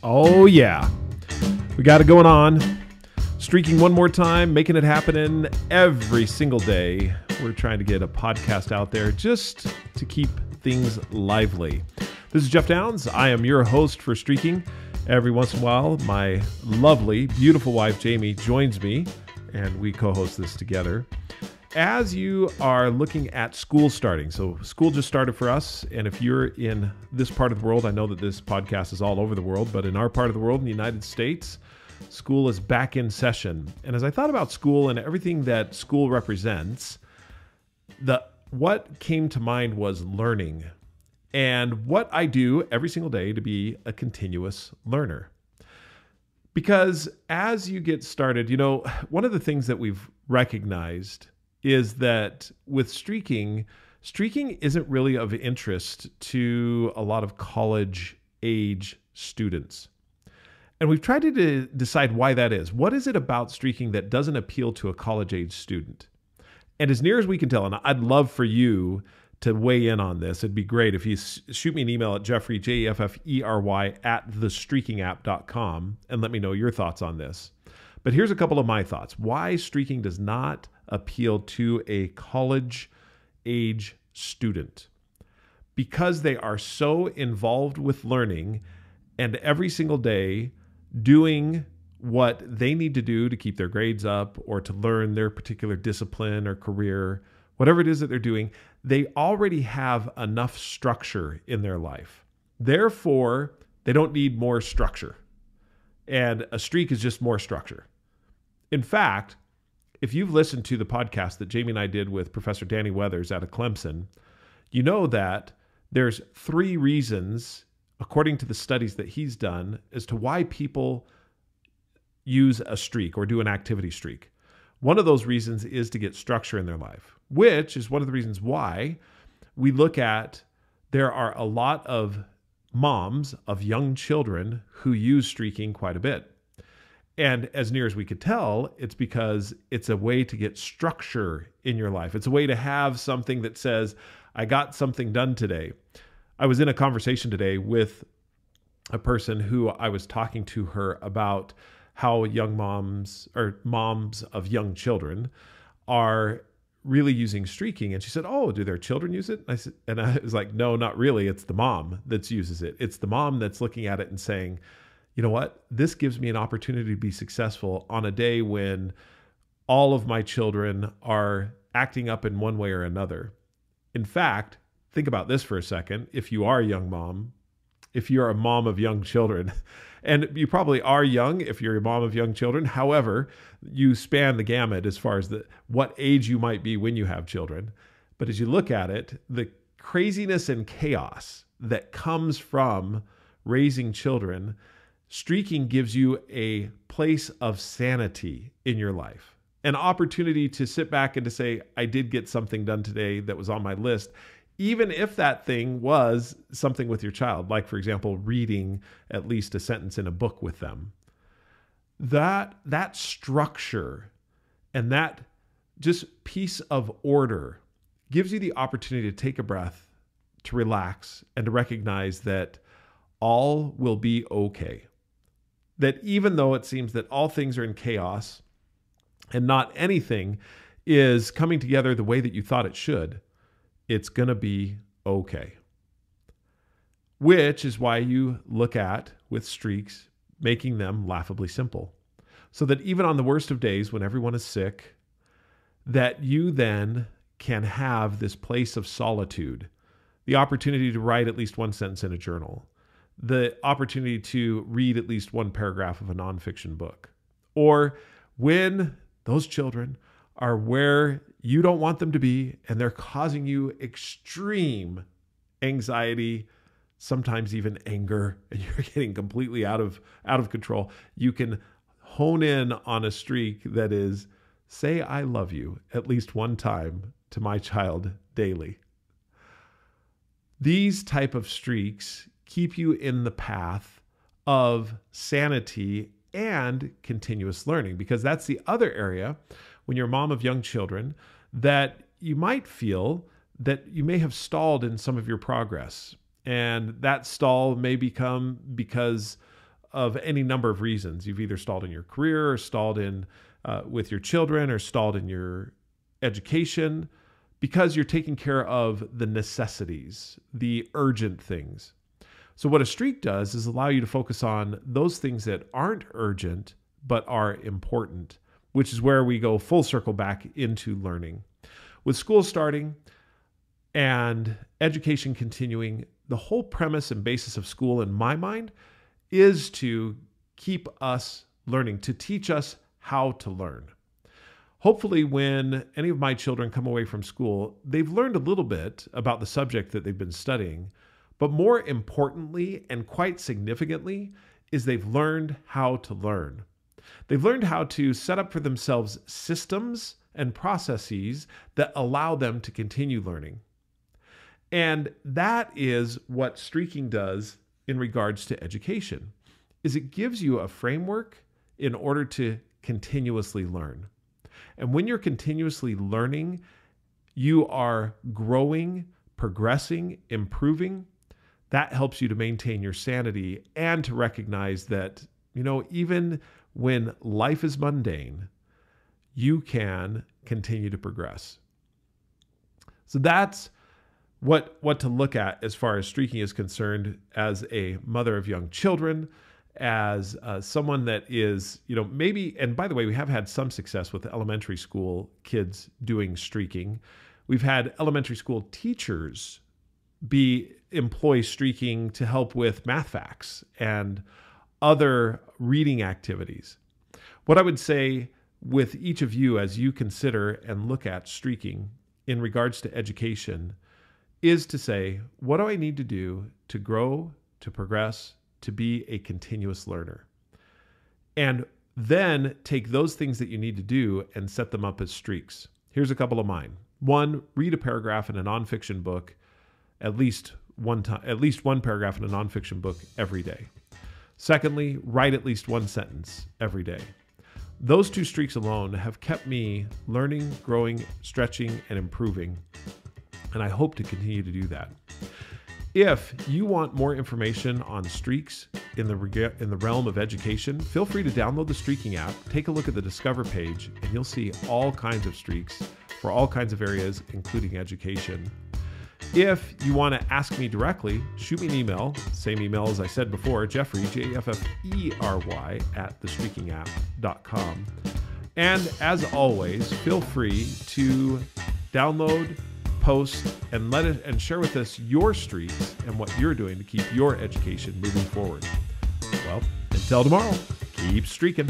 Oh, yeah. We got it going on. Streaking one more time, making it happen every single day. We're trying to get a podcast out there just to keep things lively. This is Jeff Downs. I am your host for Streaking. Every once in a while, my lovely, beautiful wife, Jamie, joins me, and we co-host this together. As you are looking at school starting, so school just started for us, and if you're in this part of the world, I know that this podcast is all over the world, but in our part of the world, in the United States, school is back in session. And as I thought about school and everything that school represents, what came to mind was learning and what I do every single day to be a continuous learner. Because as you get started, one of the things that we've recognized is that with streaking isn't really of interest to a lot of college age students. And we've tried to decide why that is. What is it about streaking that doesn't appeal to a college age student? And as near as we can tell, and I'd love for you to weigh in on this. It'd be great if you shoot me an email at Jeffrey, Jeffery, @thestreakingapp.com and let me know your thoughts on this. But here's a couple of my thoughts. Why streaking does not appeal to a college age student. Because they are so involved with learning and every single day doing what they need to do to keep their grades up or to learn their particular discipline or career, whatever it is that they're doing, they already have enough structure in their life. Therefore, they don't need more structure. And a streak is just more structure. In fact, if you've listened to the podcast that Jamie and I did with Professor Danny Weathers out of Clemson, you know that there's 3 reasons, according to the studies that he's done, as to why people use a streak or do an activity streak. One of those reasons is to get structure in their life, which is one of the reasons why we look at there are a lot of moms of young children who use streaking quite a bit. And as near as we could tell, it's because it's a way to get structure in your life. It's a way to have something that says, I got something done today. I was in a conversation today with a person who I was talking to her about how young moms or moms of young children are really using streaking. And she said, oh, do their children use it? And I was like, no, not really. It's the mom that uses it. It's the mom that's looking at it and saying, you know what? This gives me an opportunity to be successful on a day when all of my children are acting up in one way or another. In fact, think about this for a second. If you are a young mom, if you're a mom of young children, and you probably are young if you're a mom of young children. However, you span the gamut as far as what age you might be when you have children. But as you look at it, the craziness and chaos that comes from raising children, streaking gives you a place of sanity in your life, an opportunity to sit back and to say, I did get something done today that was on my list, even if that thing was something with your child, like, for example, reading at least a sentence in a book with them. That structure and that just piece of order gives you the opportunity to take a breath, to relax, and to recognize that all will be okay. That even though it seems that all things are in chaos and not anything is coming together the way that you thought it should, it's going to be okay. Which is why you look at, with streaks, making them laughably simple. So that even on the worst of days when everyone is sick, that you then can have this place of solitude, the opportunity to write at least one sentence in a journal, the opportunity to read at least one paragraph of a nonfiction book. Or when those children are where you don't want them to be and they're causing you extreme anxiety, sometimes even anger, and you're getting completely out of control, you can hone in on a streak that is, say I love you at least one time to my child daily. These type of streaks keep you in the path of sanity and continuous learning, because that's the other area when you're a mom of young children that you might feel that you may have stalled in some of your progress. And that stall may become because of any number of reasons. You've either stalled in your career or stalled in with your children or stalled in your education because you're taking care of the necessities, the urgent things. So what a streak does is allow you to focus on those things that aren't urgent but are important, which is where we go full circle back into learning. With school starting and education continuing, the whole premise and basis of school, in my mind, is to keep us learning, to teach us how to learn. Hopefully, when any of my children come away from school, they've learned a little bit about the subject that they've been studying, but more importantly, and quite significantly, is they've learned how to learn. They've learned how to set up for themselves systems and processes that allow them to continue learning. And that is what streaking does in regards to education, is it gives you a framework in order to continuously learn. And when you're continuously learning, you are growing, progressing, improving. That helps you to maintain your sanity and to recognize that, even when life is mundane, you can continue to progress. So that's what to look at as far as streaking is concerned, as a mother of young children, as someone that is, maybe, and by the way, we have had some success with elementary school kids doing streaking. We've had elementary school teachers employ streaking to help with math facts and other reading activities. What I would say with each of you as you consider and look at streaking in regards to education is to say, what do I need to do to grow, to progress, to be a continuous learner? And then take those things that you need to do and set them up as streaks. Here's a couple of mine. 1, read a paragraph in a nonfiction book at least one paragraph in a nonfiction book every day. Secondly, write at least one sentence every day. Those 2 streaks alone have kept me learning, growing, stretching, and improving. And I hope to continue to do that. If you want more information on streaks in the realm of education, feel free to download the Streaking app, take a look at the Discover page, and you'll see all kinds of streaks for all kinds of areas, including education. If you want to ask me directly, shoot me an email, same email as I said before, Jeffrey, Jeffery, thestreakingapp.com. And as always, feel free to download, post, and share with us your streaks and what you're doing to keep your education moving forward. Well, until tomorrow, keep streaking.